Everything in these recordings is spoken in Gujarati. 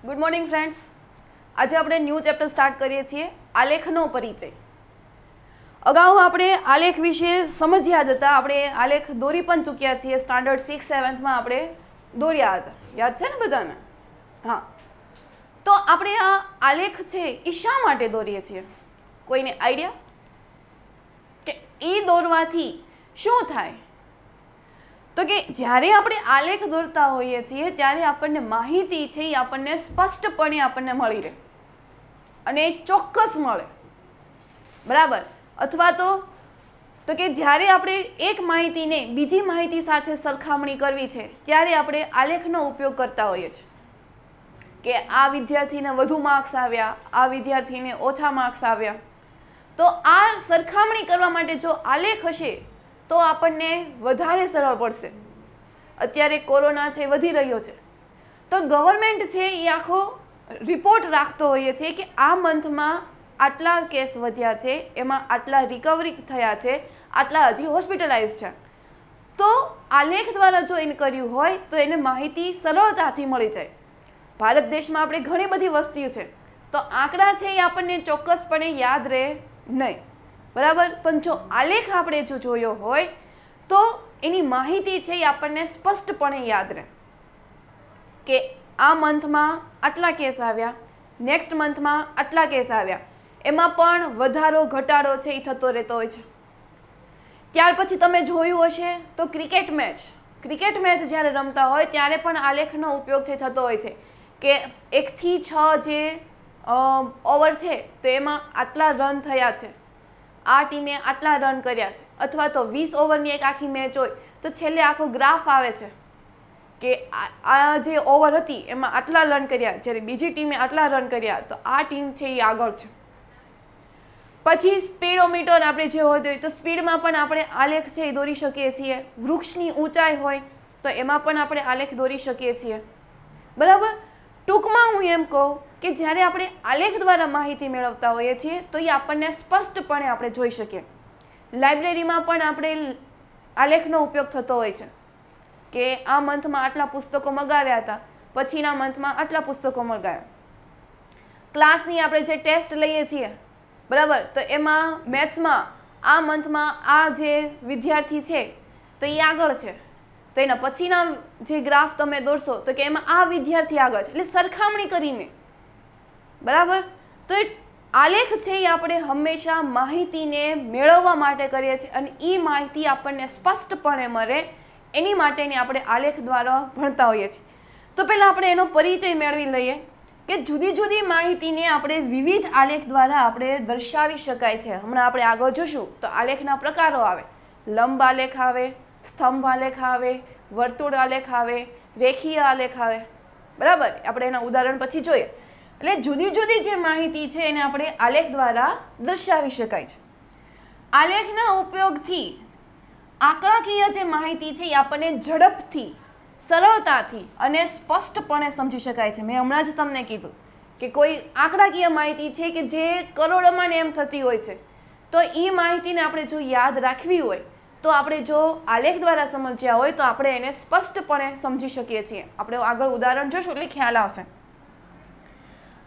Good morning friends. આજે આપણે ન્યૂ ચેપ્ટર સ્ટાર્ટ કરીએ છીએ, આલેખનો પરિચય. અગાઉ આપણે આલેખ વિશે સમજ્યા જ હતા. આપણે આલેખ દોરી પણ ચૂક્યા છીએ. સ્ટાન્ડર્ડ 6, 7માં આપણે દોર્યા હતા. યાદ છે ને બધાને? હા. તો આપણે આ આલેખ છે એ શા માટે દોરીએ છીએ? કોઈને આઈડિયા કે એ દોરવાથી શું થાય? તો કે જ્યારે આપણે આલેખ દોરતા હોઈએ છીએ ત્યારે આપણને માહિતી છે એ આપણને સ્પષ્ટપણે આપણને મળી રહે અને ચોક્કસ મળે, બરાબર? અથવા તો કે જ્યારે આપણે એક માહિતીને બીજી માહિતી સાથે સરખામણી કરવી છે ત્યારે આપણે આલેખનો ઉપયોગ કરતા હોઈએ છીએ કે આ વિદ્યાર્થીને વધુ માર્ક્સ આવ્યા, આ વિદ્યાર્થીને ઓછા માર્ક્સ આવ્યા. તો આ સરખામણી કરવા માટે જો આલેખ હશે તો આપણને વધારે સરળ પડશે. અત્યારે કોરોના છે વધી રહ્યો છે, તો ગવર્મેન્ટ છે એ આખો રિપોર્ટ રાખતો હોઈએ છે કે આ મંથમાં આટલા કેસ વધ્યા છે, એમાં આટલા રિકવરી થયા છે, આટલા હજી હોસ્પિટલાઇઝ છે. તો આલેખ દ્વારા જો એને કર્યું હોય તો એને માહિતી સરળતાથી મળી જાય. ભારત દેશમાં આપણે ઘણી બધી વસ્તીઓ છે, તો આંકડા છે એ આપણને ચોક્કસપણે યાદ રહે નહીં, બરાબર? પણ જો આલેખ આપણે જો જોયો હોય તો એની માહિતી છે એ આપણને સ્પષ્ટપણે યાદ રહે કે આ મંથમાં આટલા કેસ આવ્યા, નેક્સ્ટ મંથમાં આટલા કેસ આવ્યા, એમાં પણ વધારો ઘટાડો છે એ થતો રહેતો હોય છે. ત્યાર પછી તમે જોયું હશે તો ક્રિકેટ મેચ જ્યારે રમતા હોય ત્યારે પણ આલેખનો ઉપયોગ છે થતો હોય છે કે 1 થી 6 જે ઓવર છે તો એમાં આટલા રન થયા છે, આ ટીમે આટલા રન કર્યા છે. અથવા તો 20 ઓવરની એક આખી મેચ હોય તો છેલ્લે આખો ગ્રાફ આવે છે કે આ જે ઓવર હતી એમાં આટલા રન કર્યા, જ્યારે બીજી ટીમે આટલા રન કર્યા, તો આ ટીમ છે એ આગળ છે. પછી સ્પીડોમીટર આપણે જે હોય તો સ્પીડમાં પણ આપણે આલેખ છે એ દોરી શકીએ છીએ. વૃક્ષની ઊંચાઈ હોય તો એમાં પણ આપણે આલેખ દોરી શકીએ છીએ, બરાબર? ટૂંકમાં હું એમ કહું કે જ્યારે આપણે આલેખ દ્વારા માહિતી મેળવતા હોઈએ છીએ તો એ આપણને સ્પષ્ટપણે આપણે જોઈ શકીએ. લાઇબ્રેરીમાં પણ આપણે આલેખનો ઉપયોગ થતો હોય છે કે આ મંથમાં આટલા પુસ્તકો મંગાવ્યા હતા, પછીના મંથમાં આટલા પુસ્તકો મંગાવ્યા. ક્લાસની આપણે જે ટેસ્ટ લઈએ છીએ, બરાબર, તો એમાં મેથ્સમાં આ મંથમાં આ જે વિદ્યાર્થી છે તો એ આગળ છે, તો એના પછીના જે ગ્રાફ તમે દોરશો તો કે એમાં આ વિદ્યાર્થી આગળ છે, એટલે સરખામણી કરીને, બરાબર? તો એ આલેખ છે એ આપણે હંમેશા માહિતીને મેળવવા માટે કરીએ છીએ અને એ માહિતી આપણને સ્પષ્ટપણે મળે એની માટેની આપણે આલેખ દ્વારા ભણતા હોઈએ છીએ. તો પહેલાં આપણે એનો પરિચય મેળવી લઈએ કે જુદી જુદી માહિતીને આપણે વિવિધ આલેખ દ્વારા આપણે દર્શાવી શકાય છે. હમણાં આપણે આગળ જોશું તો આલેખના પ્રકારો આવે. લંબ આલેખ આવે, સ્તંભ આલેખ આવે, વર્તુળ આલેખ આવે, રેખીય આલેખ આવે, બરાબર? આપણે એના ઉદાહરણ પછી જોઈએ. એટલે જુદી જુદી જે માહિતી છે એને આપણે આલેખ દ્વારા દર્શાવી શકાય છે. આલેખના ઉપયોગથી આંકડાકીય જે માહિતી છે એ આપણને ઝડપથી, સરળતાથી અને સ્પષ્ટપણે સમજી શકાય છે. મેં હમણાં જ તમને કીધું કે કોઈ આંકડાકીય માહિતી છે કે જે કરોડોમાં ને એમ થતી હોય છે, તો એ માહિતીને આપણે જો યાદ રાખવી હોય તો આપણે જો આલેખ દ્વારા સમજ્યા હોય તો આપણે એને સ્પષ્ટપણે સમજી શકીએ છીએ. આપણે આગળ ઉદાહરણ જોશું એટલે ખ્યાલ આવશે.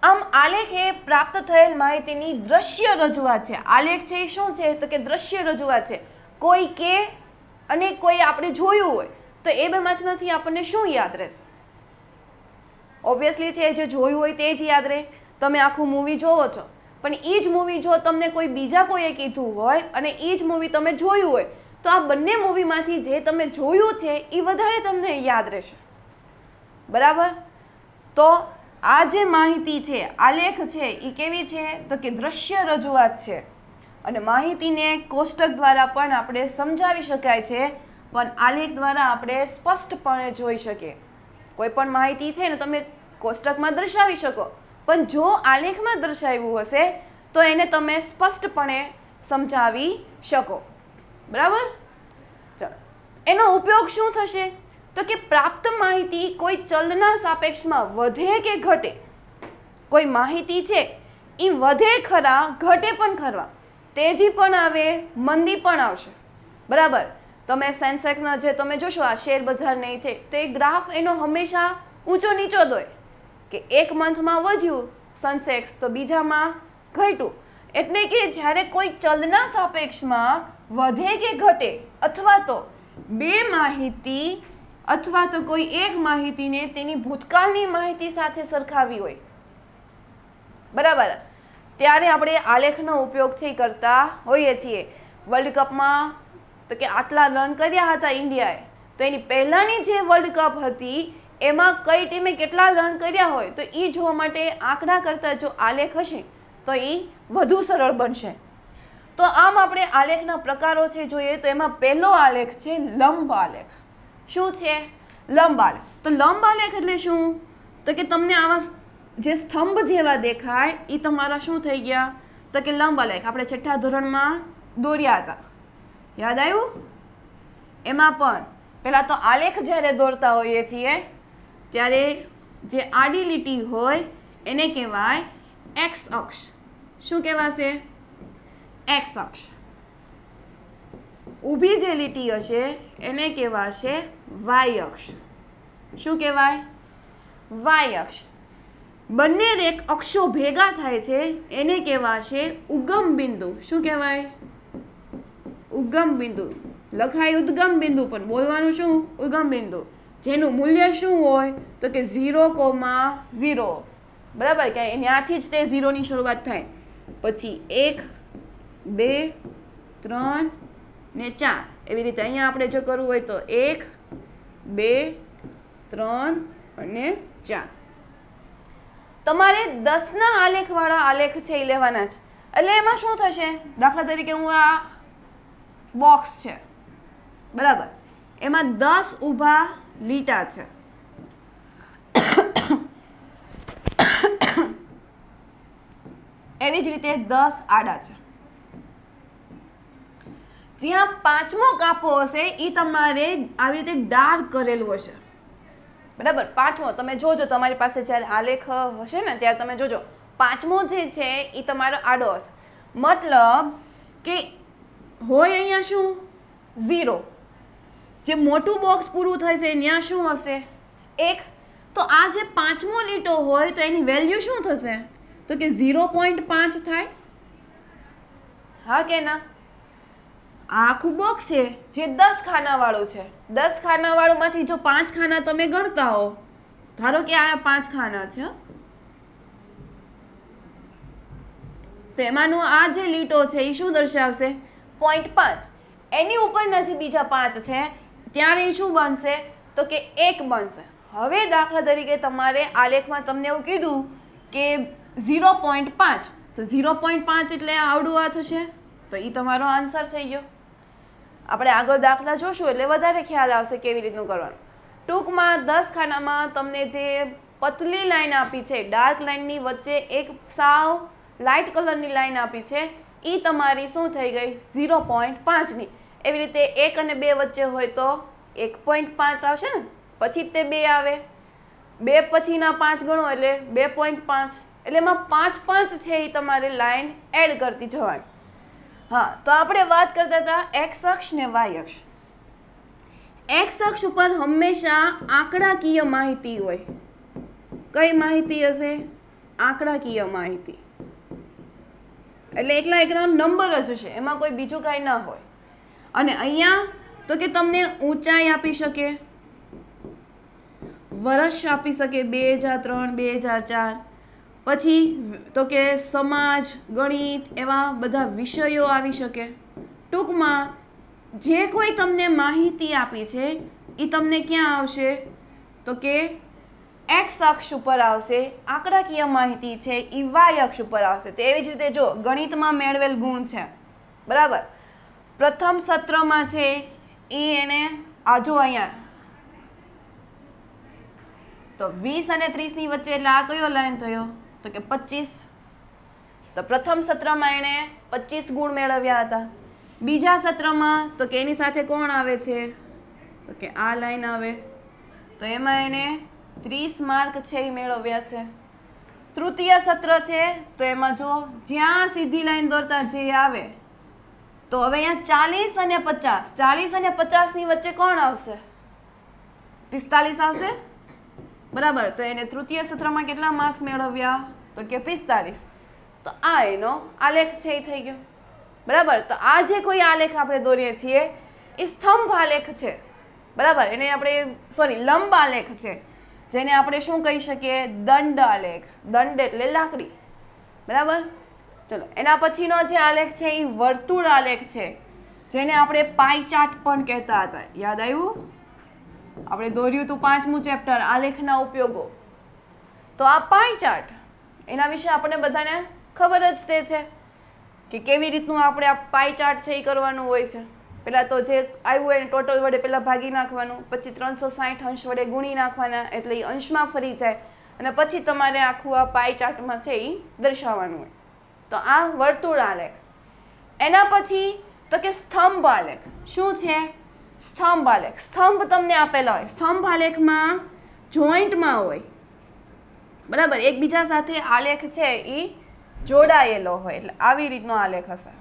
આમ આલેખ એ પ્રાપ્ત થયેલ માહિતીની દ્રશ્ય રજૂઆત છે. આલેખ છે એ શું છે તો કે દ્રશ્ય રજૂઆત છે. કોઈ કે અને કોઈ આપણે જોયું હોય તો એ બેમાંથી આપણને શું યાદ રહેશે? ઓબ્વિયસલી છે જે જોયું હોય તે જ યાદ રહે. તમે આખું મૂવી જોવો છો, પણ એ જ મૂવી જો તમને કોઈ બીજા કોઈએ કીધું હોય અને એ જ મૂવી તમે જોયું હોય તો આ બંને મૂવીમાંથી જે તમે જોયું છે એ વધારે તમને યાદ રહેશે, બરાબર? તો આ જે માહિતી છે, આલેખ છે, એ કેવી છે તો કે દ્રશ્ય રજૂઆત છે અને માહિતીને કોષ્ટક દ્વારા પણ આપણે સમજાવી શકાય છે, પણ આલેખ દ્વારા આપણે સ્પષ્ટપણે જોઈ શકીએ. કોઈ પણ માહિતી છે ને તમે કોષ્ટકમાં દર્શાવી શકો, પણ જો આલેખમાં દર્શાવ્યું હશે તો એને તમે સ્પષ્ટપણે સમજાવી શકો, બરાબર? ચાલો, એનો ઉપયોગ શું થશે તો કે પ્રાપ્ત માહિતી કોઈ ચલના સાપેક્ષમાં વધે કે ઘટે. કોઈ માહિતી છે એ વધે ખરા, ઘટે પણ ખરા, તેજી પણ આવે, મંદી પણ આવશે, બરાબર? તમે સેન્સેક્સના જે તમે જોશો આ શેર બજાર નહીં છે તો એ ગ્રાફ એનો હંમેશા ઊંચો નીચો જ હોય કે એક મંથમાં વધ્યું સેન્સેક્સ તો બીજામાં ઘટ્યું, એટલે કે જ્યારે કોઈ ચલના સાપેક્ષમાં વધે કે ઘટે અથવા તો બે માહિતી અથવા તો કોઈ એક માહિતીને તેની ભૂતકાળની માહિતી સાથે સરખાવી હોય, બરાબર, ત્યારે આપણે આલેખનો ઉપયોગ છે કરતા હોઈએ છીએ. વર્લ્ડ કપમાં તો કે આટલા રન કર્યા હતા ઇન્ડિયાએ, તો એની પહેલાંની જે વર્લ્ડ કપ હતી એમાં કઈ ટીમે કેટલા રન કર્યા હોય તો એ જોવા માટે આંકડા કરતાં જો આલેખ હશે તો એ વધુ સરળ બનશે. તો આમ આપણે આલેખના પ્રકારો છે જોઈએ તો એમાં પહેલો આલેખ છે લંબ આલેખ. શું છે? લંબ આલેખ. તો લંબ આલેખ એટલે શું? તો કે તમને આવા જે સ્તંભ જેવા દેખાય એ તમારા શું થઈ ગયા? તો કે લંબ આલેખ. આપણે છઠ્ઠા ધોરણમાં દોર્યા હતા, યાદ આવ્યું? એમાં પણ પહેલાં તો આલેખ જ્યારે દોરતા હોઈએ છીએ ત્યારે જે આડી લીટી હોય એને કહેવાય એક્સ અક્ષ. શું કહેવાશે? એક્સ અક્ષ. ઊભી જે લીટી હશે એને કહેવાશે વાય અક્ષ. શું કહેવાય? વાય અક્ષ. બંને રેખ અક્ષો ભેગા થાય છે એને કહેવાશે ઉગમ બિંદુ. શું કહેવાય? ઉગમ બિંદુ. લખાય ઉદ્ગમ બિંદુ પણ બોલવાનું શું? ઉગમ બિંદુ. જેનું મૂલ્ય શું હોય તો કે 0,0. બરાબર, કે ત્યાંથી જ તે 0ની શરૂઆત થાય, પછી 1, 2, 3 ને 4 એવી રીતે. અહીંયા આપણે જો કરવું હોય તો 1, 2, 3 અને 4. તમારે 10ના આલેખવાળા આલેખ છે એ લેવાના છે. એટલે એમાં શું થશે? દાખલા તરીકે હું આ બોક્સ છે, બરાબર, એમાં 10 ઊભા લીટા છે. એવી જ રીતે 10 આડા છે. જ્યાં પાંચમો કાપો હશે એ તમારે આવી રીતે ડાર્ક કરેલું હશે, બરાબર. પાંચમો તમે જોજો, તમારી પાસે જ્યારે આલેખ હશે ને ત્યારે તમે જોજો, પાંચમો જે છે એ તમારો આડો હશે. મતલબ કે હોય અહીંયા શું? 0. જે મોટું બોક્સ પૂરું થશે ત્યાં શું હશે? 1. તો આ જે પાંચમો લીટો હોય તો એની વેલ્યુ શું થશે? તો કે 0.5 થાય. હા કે ના? આ આખું બોક્સ છે જે 10 ખાનાવાળું છે. 10 ખાનાવાળુંમાંથી જો 5 ખાના તમે ગણતા હો, ધારો કે આ 5 ખાના છે, તો એમાંનો આ જે લીટો છે એ શું દર્શાવશે? 0.5. એની ઉપરના જે બીજા 5 છે ત્યારે એ શું બનશે? તો કે 1 બનશે. હવે દાખલા તરીકે તમારે આલેખમાં તમને એવું કીધું કે 0.5, તો 0.5 એટલે આવડું આ થશે, તો એ તમારો આન્સર થઈ ગયો. આપણે આગળ દાખલા જોશું એટલે વધારે ખ્યાલ આવશે કેવી રીતનું કરવાનું. ટૂંકમાં 10 ખાનામાં તમને જે પતલી લાઈન આપી છે, ડાર્ક લાઈનની વચ્ચે એક સાવ લાઇટ કલરની લાઈન આપી છે, એ તમારી શું થઈ ગઈ? 0.5ની. એવી રીતે 1 અને 2 વચ્ચે હોય તો 1.5 આવશે ને, પછી તે 2 આવે, 2 પછીના 5 ગણો એટલે 2.5. એટલે એમાં 5 છે એ તમારે લાઈન એડ કરતી જવાની. હા, તો આપણે વાત કરતા હતા એક્સ અક્ષ ને વાય અક્ષ. એક્સ અક્ષ ઉપર હંમેશા આંકડાકીય માહિતી હોય. કઈ માહિતી હશે? આંકડાકીય માહિતી. એટલે એકલા નંબર જ હશે, એમાં કોઈ બીજું કાંઈ ના હોય. અને અહીંયા તો કે તમને ઊંચાઈ આપી શકે, વર્ષ આપી શકે, 2003, 2004, પછી તો કે સમાજ, ગણિત, એવા બધા વિષયો આવી શકે. ટૂંકમાં જે કોઈ તમને માહિતી આપી છે એ તમને ક્યાં આવશે? તો કે એક્સ અક્ષ ઉપર આવશે. આંકડાકીય માહિતી છે એ વાય અક્ષ ઉપર આવશે. તો એવી જ રીતે જો ગણિતમાં મેળવેલ ગુણ છે, બરાબર, પ્રથમ સત્રમાં છે એ એને આજો અહીંયા તો 20 અને 30ની વચ્ચે, એટલે આ કયો લાઈન થયો? તો કે 25. તો પ્રથમ સત્રમાં એણે 25 ગુણ મેળવ્યા હતા. બીજા સત્રમાં તો કે એની સાથે કોણ આવે છે? તો કે આ લાઈન આવે, તો એમાં એણે 30 માર્ક છે એ મેળવ્યા છે. તૃતીય સત્ર છે તો એમાં જો જ્યાં સીધી લાઈન દોરતા જે આવે, તો હવે અહીંયા 40 અને 50, 40 અને 50ની વચ્ચે કોણ આવશે? 45 આવશે. બરાબર. તો એને તૃતીય સત્રમાં કેટલા માર્ક્સ મેળવ્યા? તો કે 45. તો આ એનો આલેખ છે એ થઈ ગયો. બરાબર. તો આ જે કોઈ આલેખ આપણે દોરીએ છીએ એ સ્તંભ આલેખ છે. બરાબર. એને આપણે લંબ આલેખ છે, જેને આપણે શું કહી શકીએ? દંડ આલેખ. દંડ એટલે લાકડી. બરાબર. ચલો, એના પછીનો જે આલેખ છે એ વર્તુળ આલેખ છે, જેને આપણે પાઈ ચાર્ટ પણ કહેતા હતા. યાદ આવ્યું? આપણે દોર્યું હતું 5મું ચેપ્ટર આલેખના ઉપયોગો. તો આ પાઈ ચાર્ટ, એના વિશે આપણને બધાને ખબર જ તે છે કે કેવી રીતનું આપણે આ પાઈ ચાર્ટ છે એ કરવાનું હોય છે. પહેલાં તો જે આવ્યું એને ટોટલ વડે પહેલાં ભાગી નાખવાનું, પછી 360 અંશ વડે ગુણી નાખવાના, એટલે એ અંશમાં ફરી જાય, અને પછી તમારે આખું આ પાઈ ચાર્ટમાં છે એ દર્શાવવાનું હોય. તો આ વર્તુળ આલેખ. એના પછી તો કે સ્તંભ આલેખ. શું છે? સ્તંભ આલેખ. સ્તંભ તમને આપેલા હોય. સ્તંભ આલેખમાં જોઈન્ટમાં હોય. બરાબર. એકબીજા સાથે આલેખ છે એ જોડાયેલો હોય, એટલે આવી રીતનો આલેખ હશે.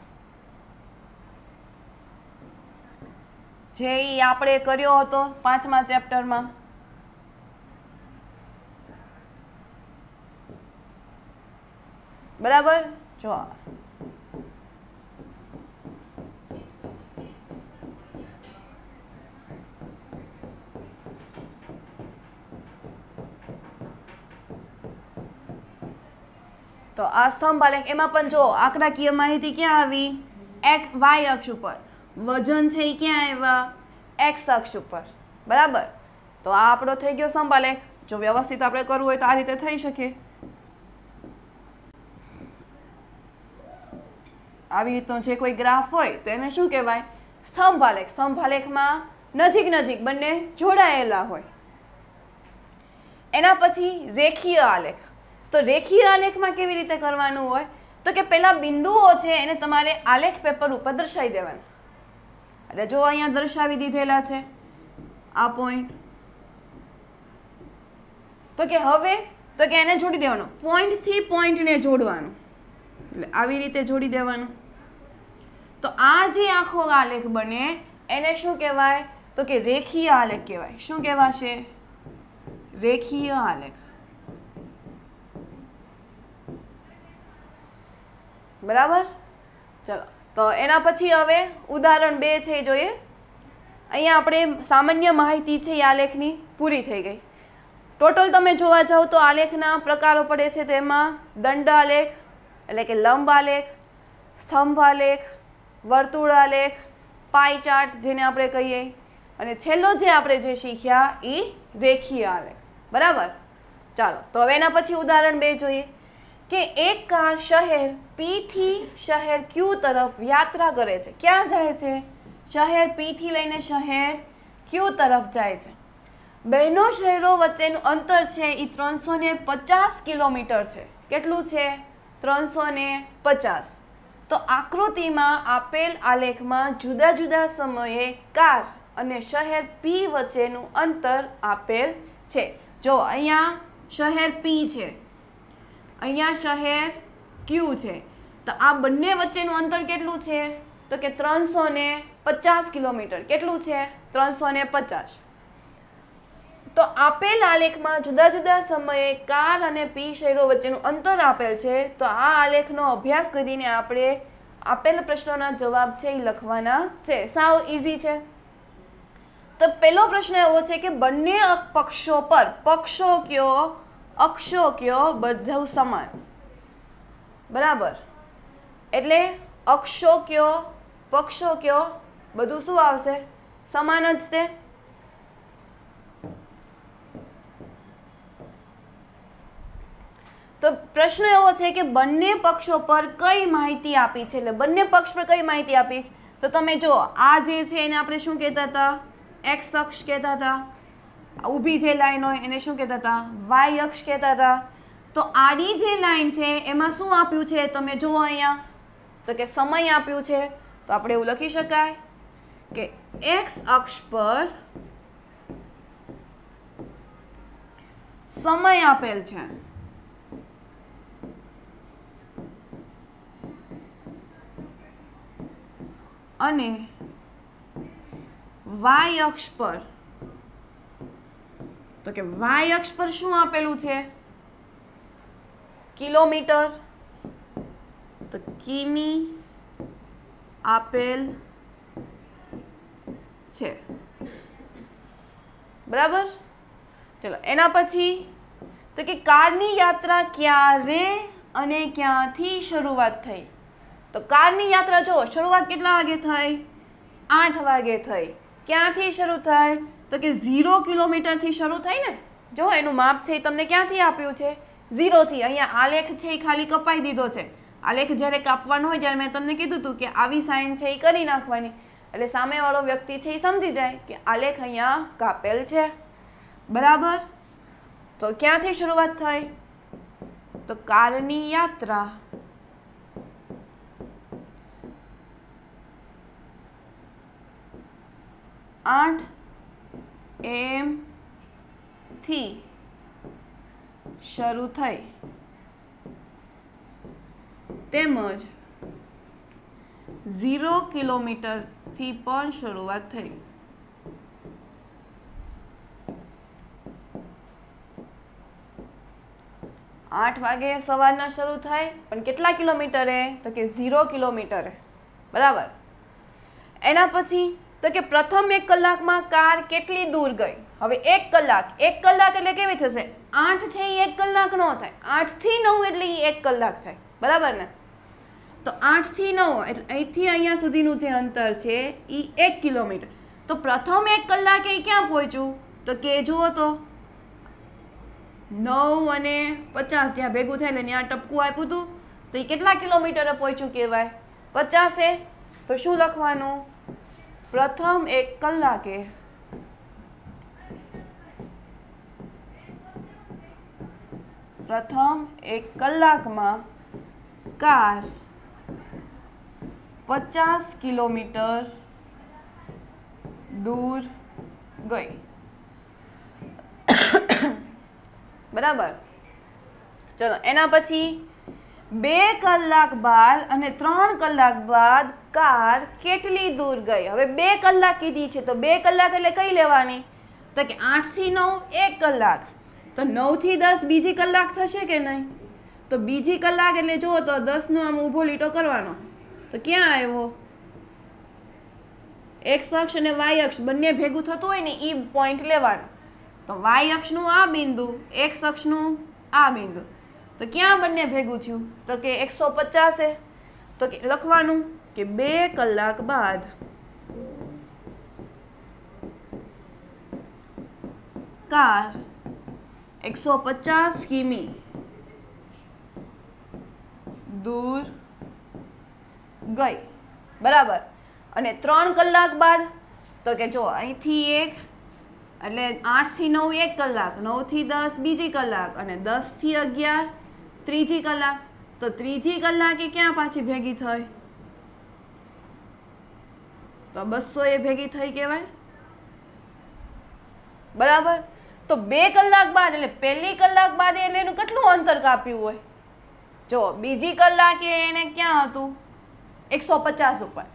જે આપણે કર્યો હતો 5મા ચેપ્ટરમાં. બરાબર. જો તો આ સ્તંભ આલેખ. એમાં પણ જો આંકડાકીય માહિતી ક્યાં આવી? વાય અક્ષ ઉપર. વજન છે એ ક્યાં આવ્યા? એક્સ અક્ષ ઉપર. બરાબર. તો આ આપણો થઈ ગયો સ્તંભ આલેખ. જો વ્યવસ્થિત આપણે કરવું હોય તો આ રીતે થઈ શકે. આવી રીતનો જે કોઈ ગ્રાફ હોય તો એને શું કહેવાય? સ્તંભ આલેખ. સ્તંભ આલેખમાં નજીક નજીક બંને જોડાયેલા હોય. એના પછી રેખીય આલેખ. તો રેખીય આલેખમાં કેવી રીતે કરવાનું હોય? તો કે પેલા બિંદુઓ છે એને તમારે આલેખ પેપર ઉપર દર્શાવી દેવાના. એટલે જો અહીંયા દર્શાવી દીધેલા છે આ પોઈન્ટ, તો કે હવે તો કે એને જોડી દેવાનું. પોઈન્ટથી પોઈન્ટને જોડવાનું, એટલે આવી રીતે જોડી દેવાનું. તો આ જે આખો આલેખ બને એને શું કહેવાય? તો કે રેખીય આલેખ કહેવાય. શું કહેવાશે? રેખીય આલેખ. બરાબર. ચલો, તો એના પછી હવે ઉદાહરણ 2 છે એ જોઈએ. અહીંયા આપણે સામાન્ય માહિતી છે એ આલેખની પૂરી થઈ ગઈ. ટોટલ તમે જોવા જાઓ તો આલેખના પ્રકારો પડે છે, તો એમાં દંડ આલેખ એટલે કે લંબ આલેખ, સ્તંભ આલેખ, વર્તુળ આલેખ, પાઈ ચાર્ટ જેને આપણે કહીએ, અને છેલ્લો જે આપણે જે શીખ્યા એ રેખીય આલેખ. બરાબર. ચાલો, તો હવે એના પછી ઉદાહરણ 2 જોઈએ કે એક કાર શહેર P થી શહેર Q તરફ યાત્રા કરે છે. ક્યાં જાય છે? શહેર P થી લઈને શહેર Q તરફ જાય છે. બંને શહેરો વચ્ચેનું અંતર છે એ 350 કિલોમીટર છે. કેટલું છે? 350. તો આકૃતિમાં આપેલ આલેખમાં જુદા જુદા સમયે કાર અને શહેર P વચ્ચેનું અંતર આપેલ છે. જો અહીંયા શહેર P છે, અહીંયા શહેર Q છે, તો આ બંને વચ્ચેનું અંતર કેટલું છે? તો કે 350 કિલોમીટર. કેટલું છે? 350. તો આપેલ આલેખમાં જુદા જુદા સમયે કાર અને P શહેરો વચ્ચેનું અંતર આપેલ છે. તો આ આલેખનો અભ્યાસ કરીને આપણે આપેલ પ્રશ્નોના જવાબ છે એ લખવાના છે. સાવ ઇઝી છે. તો પહેલો પ્રશ્ન એવો છે કે બંને પક્ષો પર, પક્ષો કયો, અક્ષો કયો, બધું સમાન. બરાબર. એટલે અક્ષો કયો, પક્ષો કયો, બધું શું આવશે? સમાન જ તે. તો પ્રશ્ન એવો છે કે બંને પક્ષો પર કઈ માહિતી આપી છે? એટલે બંને પક્ષ પર કઈ માહિતી આપી છે? તો તમે જો આ જે છે એને આપણે શું કહેતા હતા? એક્સ અક્ષ કહેતા હતા. ઊભી જે લાઈન હોય એને શું કહેતા હતા? વાય અક્ષ કહેતા હતા. તો આડી જે લાઈન છે એમાં શું આપ્યું છે? તમે જુઓ અહીંયા, તો કે સમય આપ્યું છે. તો આપણે એવું લખી શકાય કે એક્સ અક્ષ પર સમય આપેલ છે અને વાય અક્ષ પર તો કે વાય અક્ષ પર શું આપેલું છે? કિલોમીટર. તો કિમી આપેલ છે, બરાબર. ચલો એના પછી તો કે કારની યાત્રા ક્યારે અને ક્યાંથી શરૂઆત થઈ? તો કારની યાત્રા જો શરૂઆત કેટલા વાગે થઈ? 8 વાગે થઈ. ક્યાંથી શરૂ થઈ? તો કે 0 કિલોમીટરથી શરૂ થઈ ને. જો એનું માપ છે એ તમને ક્યાંથી આપ્યું છે? 0 થી. અહીંયા આલેખ છે એ ખાલી કપાઈ દીધો છે. આલેખ જ્યારે કાપવાનો હોય ત્યારે મેં તમને કીધું હતું કે આવી સાઇન છે એ કરી નાખવાની, એટલે સામેવાળો વ્યક્તિ છે એ સમજી જાય કે આલેખ અહીંયા કાપેલ છે, બરાબર. તો ક્યાંથી શરૂઆત થઈ? તો કારની યાત્રા 8 AM થી શરૂ થઈ, તેમજ 0 કિલોમીટરથી પણ શરૂઆત થઈ. 8 વાગે સવારના શરૂ થાય, પણ કેટલા કિલોમીટરે? તો કે 0 કિલોમીટરે, બરાબર. એના પછી તો કે પ્રથમ 1 કલાકમાં કાર કેટલી દૂર ગઈ? હવે 1 કલાક એટલે કેવી થશે? 8 છે એ 1 કલાક નો થાય, 8 થી 9 એટલે એ 1 કલાક થાય, બરાબર ને. તો 8 થી 9 એટલે અહીંથી અહીંયા સુધીનું જે અંતર છે એ 1 કિલોમીટર. તો પ્રથમ 1 કલાકે એ ક્યાં પહોંચ્યું? તો કે જુઓ તો 9 અને 50 જ્યાં ભેગું થાય એટલે ત્યાં ટપકું આપ્યું હતું, તો એ કેટલા કિલોમીટરે પહોંચ્યું કહેવાય? 50. તો શું લખવાનું? પ્રથમ 1 કલાકે કાર 50 કિલોમીટર દૂર ગઈ, બરાબર. ચલો એના પછી 2 કલાક બાદ અને 3 કલાક બાદ કાર કેટલી દૂર ગઈ? હવે 2 કલાક કીધી છે, તો 2 કલાક એટલે કઈ લેવાની? તો કે 8 થી 9 1 કલાક, તો 9 થી 10 બીજી કલાક થશે કે નહીં? તો બીજી કલાક એટલે જુઓ તો 10 નો આમ ઊભો લીટો કરવાનો, તો ક્યાં આવ્યો? એક્સ અક્ષ અને વાય અક્ષ બંને ભેગું થતું હોય ને એ પોઈન્ટ લેવાનો. તો વાય અક્ષનું આ બિંદુ, એક્સ અક્ષનું આ બિંદુ, તો ક્યાં બંને ભેગું થયું? તો કે 150. તો કે લખવાનું કે 2 કલાક બાદ કાર 150 કિમી દૂર ગઈ, બરાબર. અને 3 કલાક બાદ તો કે જો અહીંથી 1 એટલે 8 થી 9 1 કલાક, 9 થી 10 બીજી કલાક, અને 10 થી 11 ત્રીજી કલાક. તો ત્રીજી કલાકે ક્યાં પાછી ભેગી થઈ? તો 200 એ ભેગી થઈ કહેવાય, બરાબર. તો 2 કલાક બાદ એટલે પહેલી કલાક બાદ એટલે એનું કેટલું અંતર કાપ્યું હોય? જો બીજી કલાકે એને ક્યાં હતું? 150 ઉપર.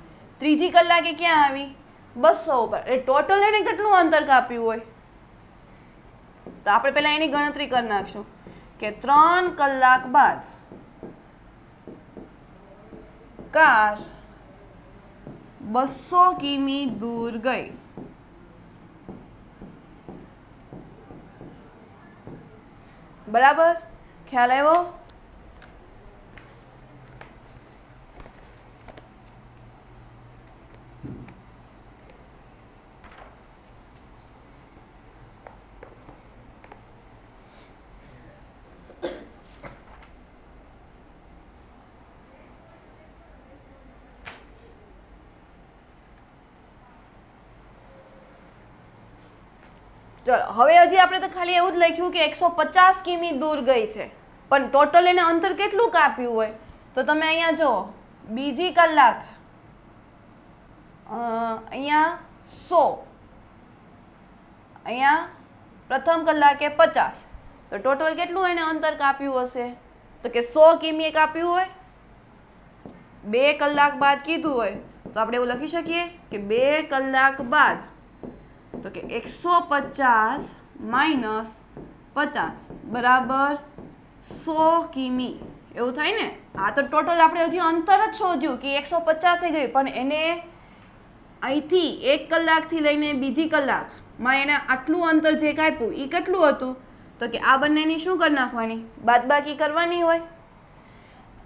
ત્રીજી કલાકે ક્યાં આવી? 200 ઉપર. એટલે ટોટલ એને કેટલું અંતર કાપ્યું હોય? તો આપણે પહેલા એની ગણતરી કરી નાખશું કે 3 કલાક બાદ કાર 200 કિમી દૂર ગઈ, બરાબર. ખ્યાલ આવ્યો? ચલો હવે હજી આપણે તો ખાલી એવું જ લખ્યું કે 150 કિમી દૂર ગઈ છે, પણ ટોટલ એને અંતર કેટલું કાપ્યું હોય? તો તમે અહીંયા જો બીજી કલાક અહીંયા 100, અહીંયા પ્રથમ કલાકે 50, તો ટોટલ કેટલું એને અંતર કાપ્યું હશે? તો કે 100 કિમી કાપ્યું હોય. 2 કલાક બાદ કીધું હોય તો આપણે એવું લખી શકીએ કે 2 કલાક બાદ તો કે 150 માઇનસ 50 બરાબર 100 કિમી એવું થાય ને। આ તો ટોટલ આપણે હજી અંતર જ શોધ્યું કે 150 ગયું, પણ એને અહીંથી 1 કલાકથી લઈને બીજી કલાકમાં એને આટલું અંતર જે કાપ્યું એ કેટલું હતું, તો કે આ બંનેની શું કરી નાખવાની, બાદબાકી કરવાની હોય।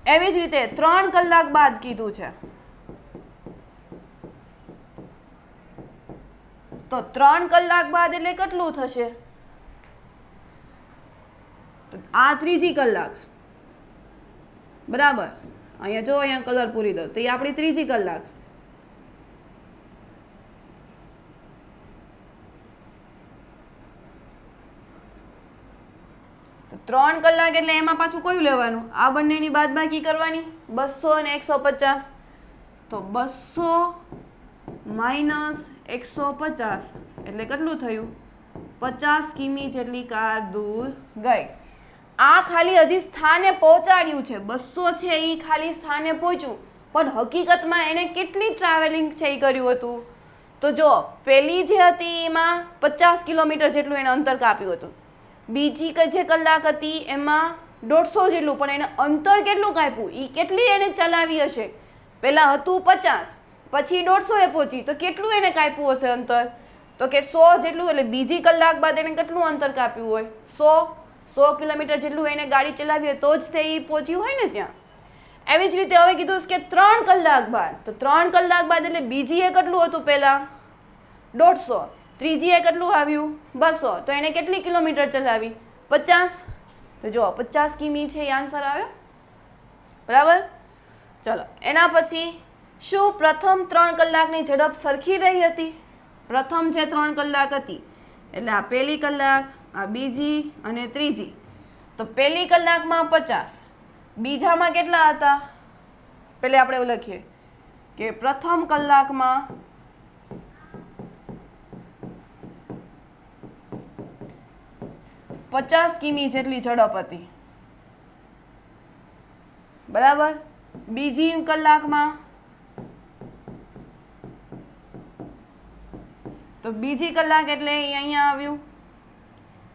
એવી જ રીતે 3 કલાક બાદ કીધું છે, તો 3 કલાક બાદ એટલે કેટલું થશે, તો આ ત્રીજી કલાક બરાબર। અહીંયા જો અહીંયા કલર પૂરી દો તો એ આપણી ત્રીજી કલાક। તો 3 કલાક એટલે એમાં પાછું કયું લેવાનું, આ બંનેની બાદબાકી કરવાની, 200 અને 150, તો 200 માઇનસ 150 એટલે કેટલું થયું, 50 કિમી જેટલી કાર દૂર ગઈ। આ ખાલી હજી સ્થાને પહોંચાડ્યું છે, 200 છે એ ખાલી સ્થાને પહોંચ્યું, પણ હકીકતમાં એને કેટલી ટ્રાવેલિંગ છે એ કર્યું હતું, તો જો પહેલી જે હતી એમાં 50 કિલોમીટર જેટલું એને અંતર કાપ્યું હતું, બીજી જે કલાક હતી એમાં 150 જેટલું, પણ એને અંતર કેટલું કાપ્યું, એ કેટલી એને ચલાવી હશે, પહેલાં હતું 50 પછી 150 પહોંચી, તો કેટલું એને કાપ્યું હશે અંતર, તો કે 100 જેટલું, એટલે બીજી કલાક બાદ એને કેટલું અંતર કાપ્યું હોય, 100 કિલોમીટર જેટલું એને ગાડી ચલાવી હોય તો જ તે પહોંચ્યું હોય ને ત્યાં। એવી જ રીતે હવે કીધું કે 3 કલાક બાદ, તો 3 કલાક બાદ એટલે બીજી એ કેટલું હતું, પહેલાં 150, ત્રીજી એ કેટલું આવ્યું 200, તો એને કેટલી કિલોમીટર ચલાવી 50, તો જો 50 કિમી છે એ આન્સર આવ્યો બરાબર। ચલો એના પછી શું પ્રથમ 3 કલાકની ઝડપ સરખી રહી હતી, પ્રથમ જે 3 કલાક હતી એટલે આ પહેલી કલાક, આ બીજી અને ત્રીજી, તો પહેલી કલાકમાં 50, બીજામાં કેટલા હતા, પહેલે આપણે એવું લખીએ કે પ્રથમ કલાકમાં 50 કિમી જેટલી ઝડપ હતી બરાબર, બીજી કલાકમાં, તો બીજી કલાક એટલે અહીંયા આવ્યું,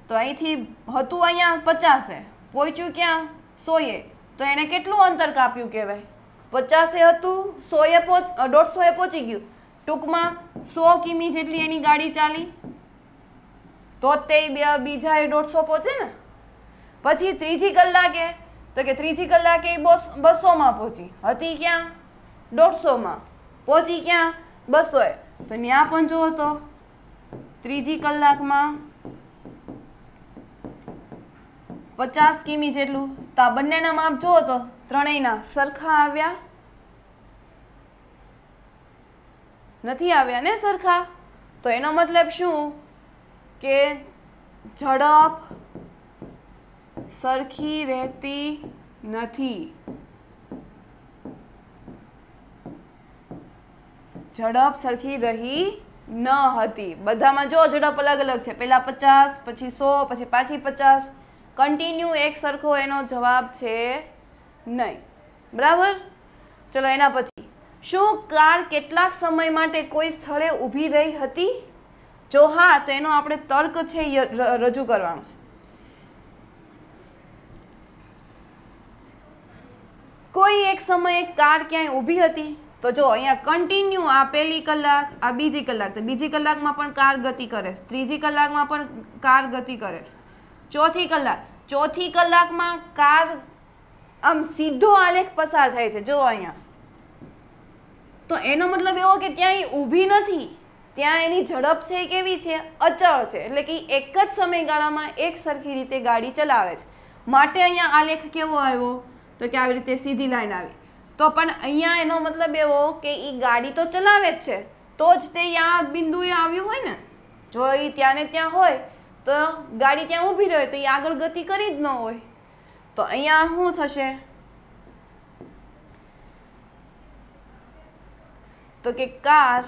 તો અહીંથી હતું અહીંયા 50 પહોંચ્યું ક્યાં 100, તો એને કેટલું અંતર કાપ્યું કહેવાય, 50 હતું 150 પહોંચી ગયું, ટૂંકમાં 100 કિમી જેટલી એની ગાડી ચાલી, તો તે બીજા 150 પહોંચે ને। પછી ત્રીજી કલાકે, તો કે ત્રીજી કલાકે 200માં પહોંચી, હતી ક્યાં 150માં, પહોંચી ક્યાં 200, તો ત્યાં પણ જુઓ તો ત્રીજી કલાકમાં 50 કિમી જેટલું, તો આ બંનેના માપ જુઓ તો ત્રણેયના સરખા આવ્યા નથી, આવ્યા ને સરખા, તો એનો મતલબ શું કે ઝડપ સરખી રહેતી નથી, ઝડપ સરખી રહી ન હતી, બધામાં જો ઝડપ અલગ અલગ છે, પહેલા 50 પછી 100 પછી પાછી 50, કન્ટિન્યુ એક સરખો એનો જવાબ છે નહીં બરાબર। ચલો એના પછી શું કાર કેટલાક સમય માટે કોઈ સ્થળે ઊભી રહી હતી, જો હા તો એનો આપણે તર્ક છે રજૂ કરવાનો છે। કોઈ એક સમયે કાર ક્યાંય ઊભી હતી, તો જો અહીંયા કન્ટિન્યુ આ પહેલી કલાક, આ બીજી કલાક, તો બીજી કલાકમાં પણ કાર ગતિ કરે, ત્રીજી કલાકમાં પણ કાર ગતિ કરે, ચોથી કલાકમાં કાર આમ સીધો આલેખ પસાર થાય છે, જો અહીંયા, તો એનો મતલબ એવો કે ત્યાં એ ઊભી નથી, ત્યાં એની ઝડપ છે કેવી છે, અચળ છે, એટલે કે એક જ સમયગાળામાં એક સરખી રીતે ગાડી ચલાવે છે, માટે અહીંયા આલેખ કેવો આવ્યો, તો કે આવી રીતે સીધી લાઈન આવી, તો પણ અહીંયા એનો મતલબ એવો કે એ ગાડી તો ચલાવે જ છે, તો જ તે આ બિંદુએ આવ્યું હોય ને, જો એ ત્યાં ને ત્યાં હોય તો ગાડી ત્યાં ઊભી રહે તો એ આગળ ગતિ કરી જ ન હોય, તો અહીંયા શું થશે, તો કે કાર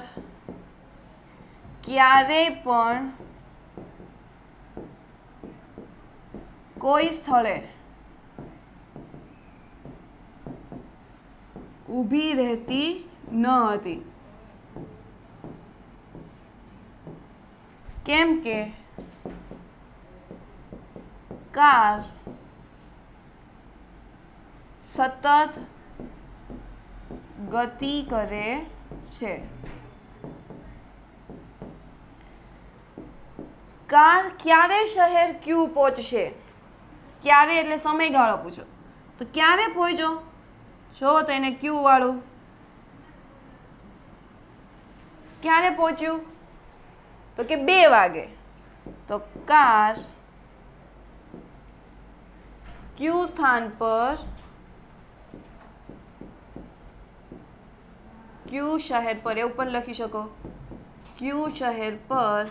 ક્યારેય પણ કોઈ સ્થળે ઊભી રહેતી ન હતી, કેમ કે કાર સતત ગતિ કરે છે. કાર ક્યારે શહેર ક્યુ પહોંચશે? ક્યારે એટલે સમયગાળો પૂછો તો ક્યારે પહોંચ્યો? જો તો એને ક્યુ વાળું ક્યારે પહોંચ્યું તો કે 2 વાગે. તો કાર ક્યુ સ્થાન પર ક્યુ શહેર પર એવું પણ લખી શકો ક્યુ શહેર પર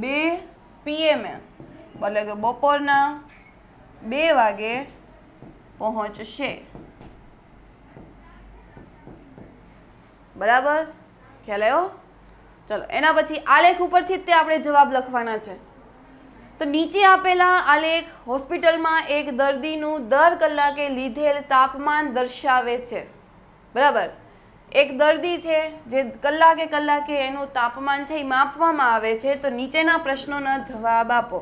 2 PM એટલે કે બપોરના 2 વાગે પહોંચશે. બરાબર ખ્યાલ આવ્યો? ચલો એના પછી આલેખ ઉપરથી જ તે આપણે જવાબ લખવાના છે. તો નીચે આપેલા આલેખ હોસ્પિટલમાં એક દર્દીનું દર કલાકે લીધેલ તાપમાન દર્શાવે છે. બરાબર, એક દર્દી છે જે કલાકે એનું તાપમાન છે એ માપવામાં આવે છે. તો નીચેના પ્રશ્નોના જવાબ આપો.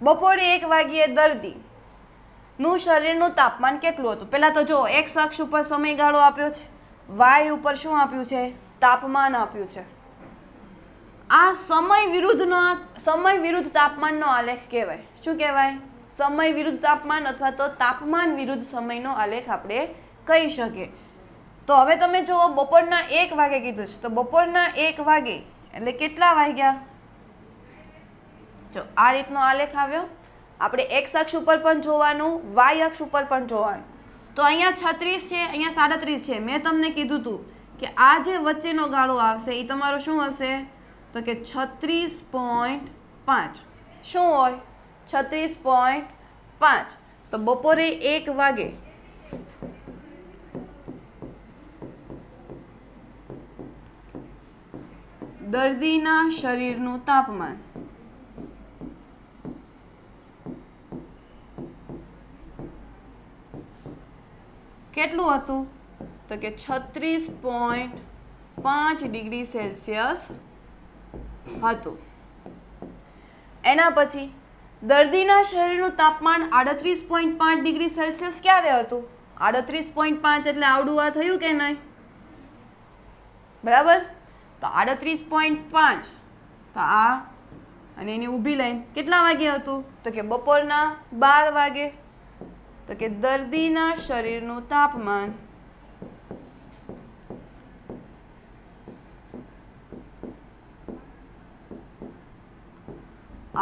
બપોરે 1 વાગ્યે દર્દીનું શરીરનું તાપમાન કેટલું હતું? પહેલાં તો જો એક્સ અક્ષ ઉપર સમયગાળો આપ્યો છે, વાય ઉપર શું આપ્યું છે? તાપમાન આપ્યું છે. આ સમય વિરુદ્ધ તાપમાનનો આલેખ કહેવાય. શું કહેવાય? સમય વિરુદ્ધ તાપમાન અથવા તો તાપમાન વિરુદ્ધ સમયનો આલેખ આપણે કહી શકીએ. તો હવે તમે જુઓ બપોરના 1 વાગે કીધું છે તો બપોરના 1 વાગે એટલે કેટલા વાગ્યા? જો આ રીતનો આલેખ આવ્યો. આપણે એક્સ અક્ષ ઉપર પણ જોવાનું, વાય અક્ષ ઉપર પણ જોવાનું. તો અહીંયા 36 છે, અહીંયા 37 છે. મેં તમને કીધું હતું કે આ જે વચ્ચેનો ગાળો આવશે એ તમારો શું હશે? તો કે 36.5. શું હોય? 36.5. તો બપોરે 1 વાગે દર્દીના શરીરનું તાપમાન કેટલું હતું? તો કે 36.5 ડિગ્રી સેલ્સિયસ હતું. એના પછી દર્દીના શરીરનું તાપમાન 38.5 ડિગ્રી સેલ્સિયસ ક્યારે હતું? 38.5 એટલે આવડું આ થયું કે નહીં? બરાબર, તો 38.5 તો આ અને એની ઊભી લાઈન કેટલા વાગે હતું? તો કે બપોરના 12 વાગે. તો કે દર્દીના શરીરનું તાપમાન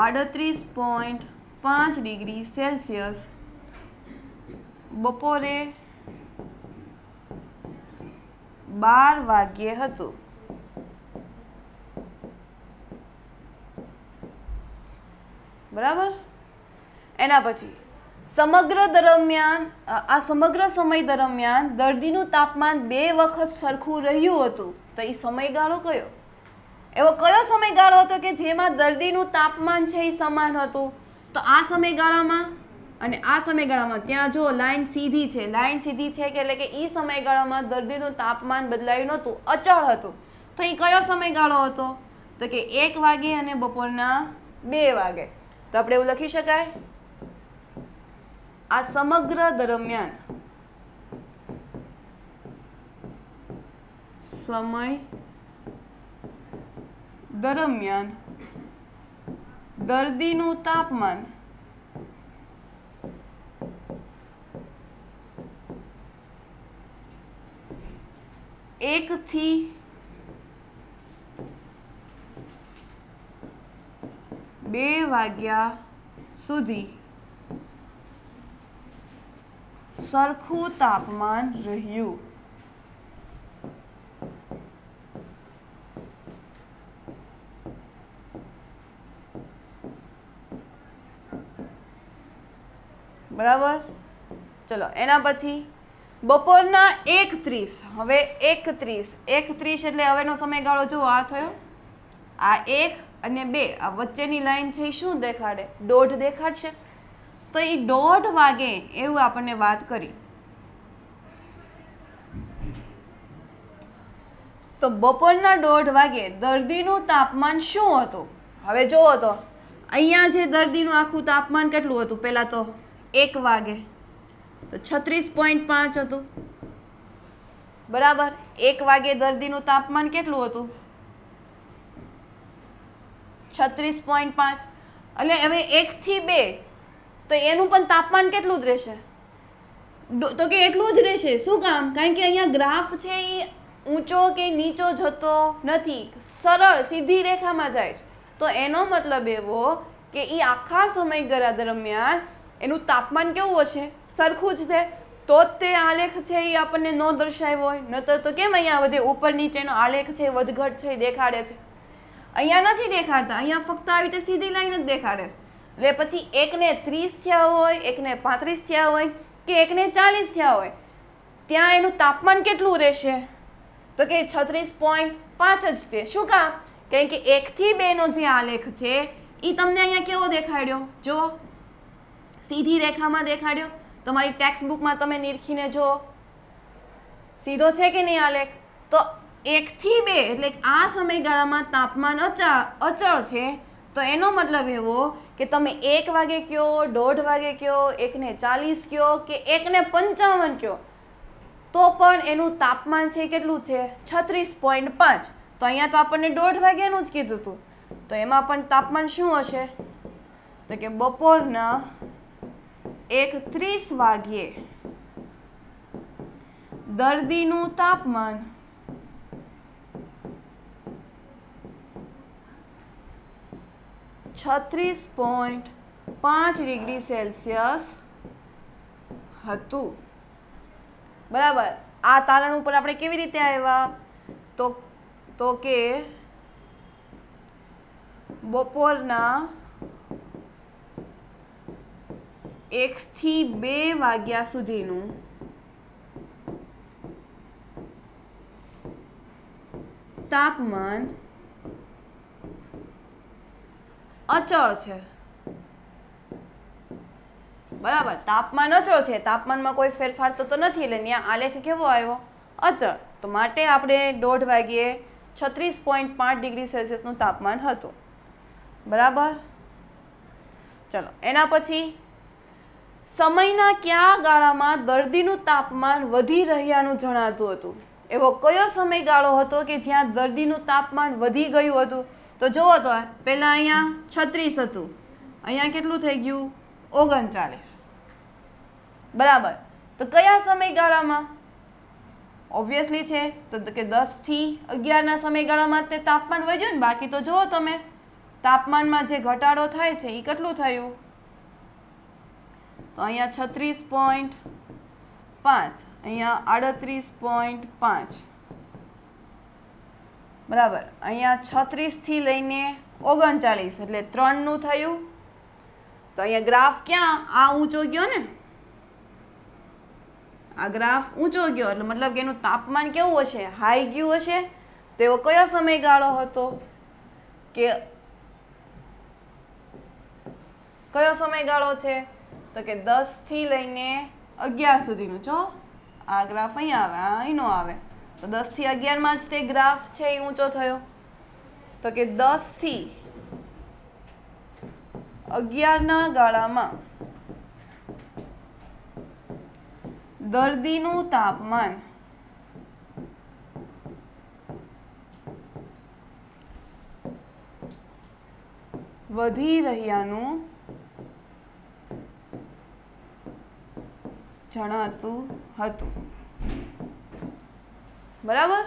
38.5 ડિગ્રી સેલ્સિયસ બપોરે 12 વાગ્યે હતું. બરાબર. એના પછી સમગ્ર સમય દરમિયાન દર્દીનું તાપમાન 2 વખત સરખું રહ્યું હતું. તો એ સમયગાળો કયો? એવો કયો સમયગાળો હતો કે જેમાં દર્દીનું તાપમાન છે એ સમાન હતું? તો આ સમયગાળામાં અને આ સમયગાળામાં ત્યાં જો લાઈન સીધી છે, કે એટલે કે એ સમયગાળામાં દર્દીનું તાપમાન બદલાયું નહોતું, અચળ હતું. તો એ કયો સમયગાળો હતો? તો કે 1 વાગે અને બપોરના 2 વાગે. તો આપણે એવું લખી શકાય, આ સમગ્ર સમય દરમિયાન દર્દીનું તાપમાન 1 થી 2 વાગ્યા સુધી સરખું તાપમાન રહ્યું. બરાબર. ચલો એના પછી બપોરના 1:30. હવે 1:30 એટલે હવેનો સમયગાળો જો આ થયો, આ 1 અને 2 આ વચ્ચેની લાઈન છે એ શું દેખાડે? 1:30 દેખાડશે. તો એ 1:30 વાગે એવું આપણને વાત કરી. તો બપોરના 1:30 વાગે દર્દીનું તાપમાન શું હતું? હવે જુઓ તો અહીંયા જે દર્દીનું આખું તાપમાન કેટલું હતું? પહેલાં તો 1 વાગે તો 36.5 હતું, બરાબર. 1 વાગે દર્દીનું તાપમાન કેટલું હતું? 36.5. એટલે હવે 1 થી 2 તો એનું પણ તાપમાન કેટલું જ રહેશે? તો કે એટલું જ રહેશે. શું કામ? કારણ કે અહીંયા ગ્રાફ છે એ ઊંચો કે નીચો જતો નથી, સરળ સીધી રેખામાં જાય છે. તો એનો મતલબ એવો કે એ આખા સમયગાળા દરમિયાન એનું તાપમાન કેવું હશે? સરખું જ છે. તો જ તે આલેખ છે એ આપણને ન દર્શાવ્યો હોય. નહીતર તો કેમ અહીંયા બધે ઉપર નીચેનો આલેખ છે વધઘટ છે એ દેખાડે છે? અહીંયા નથી દેખાડતા, અહીંયા ફક્ત આવી રીતે સીધી લાઈન જ દેખાડે છે. એટલે પછી એકને 30 થયા હોય, એકને 35 થયા હોય કે એકને 40 થયા હોય, ત્યાં એનું તાપમાન કેટલું રહેશે? તો કે 36.5 જ તે. શું કામ? કારણ કે 1 થી 2 નો જે આલેખ છે એ તમને અહીંયા કેવો દેખાડ્યો? જુઓ, સીધી રેખામાં દેખાડ્યો. તમારી ટેક્સ્ટ બુકમાં તમે નિરખીને જુઓ, સીધો છે કે નહીં આલેખ? તો 1 થી 2 એટલે આ સમયગાળામાં તાપમાન અચળ છે. તો એનો મતલબ એવો કે તમે 1 વાગે કયો, 1:30 વાગે કયો, 1:40 કયો કે 1:55 કયો, તો પણ એનું તાપમાન છે કેટલું છે? 36.5. તો અહીંયા તો આપણને 1:30 વાગ્યાનું જ કીધું હતું. તો એમાં પણ તાપમાન શું હશે? તો કે બપોરના 1:30 વાગ્યે દર્દીનું તાપમાન 36.5 ડિગ્રી સેલ્સિયસ હતું, બરાબર. આ તારણ ઉપર આપણે કેવી રીતે આવ્યા? તો કે બપોરના 1 થી 2 વાગ્યા સુધીનું તાપમાન અચળ છે, બરાબર. તાપમાન અચળ છે, તાપમાનમાં કોઈ ફેરફાર તો નથી, એટલે ત્યાં આલેખ કેવો આવ્યો? અચળ. તો માટે આપણે 1:30 વાગ્યે 36.5 ડિગ્રી સેલ્સિયસનું તાપમાન હતું, બરાબર. ચલો, એના પછી સમયના કયા ગાળામાં દર્દીનું તાપમાન વધી રહ્યાનું જણાતું હતું? એવો કયો સમયગાળો હતો કે જ્યાં દર્દીનું તાપમાન વધી ગયું હતું? તો જુઓ, તો પહેલાં અહીંયા 36 હતું, અહીંયા કેટલું થઈ ગયું? 39, બરાબર. તો કયા સમયગાળામાં? ઓબ્વિયસલી છે તો કે 10 થી 11ના સમયગાળામાં તે તાપમાન વધ્યું ને. બાકી તો જુઓ તમે, તાપમાનમાં જે ઘટાડો થાય છે એ કેટલું થયું? તો અહીંયા 36.5, અહીંયા 38.5, બરાબર. અહીંયા 36 થી લઈને 39 એટલે 3નું થયું. તો અહીંયા ગ્રાફ ક્યાં? આ ઊંચો ગયો ને, આ ગ્રાફ ઊંચો ગયો એટલે મતલબ કે એનું તાપમાન કેવું હશે? હાઈ ગયું હશે. તો એવો કયો સમયગાળો હતો? કે કયો સમયગાળો છે? તો કે 10 થી લઈને 11 સુધીનું. જો આ ગ્રાફ અહીંયા આવે, આ અહીંનો આવે, તો 10 થી 11માં જ તે ગ્રાફ છે એ ઊંચો થયો. તો કે 10 થી 11ના ગાળામાં દર્દીનું તાપમાન વધી રહ્યાનું જણાતું હતું, બરાબર.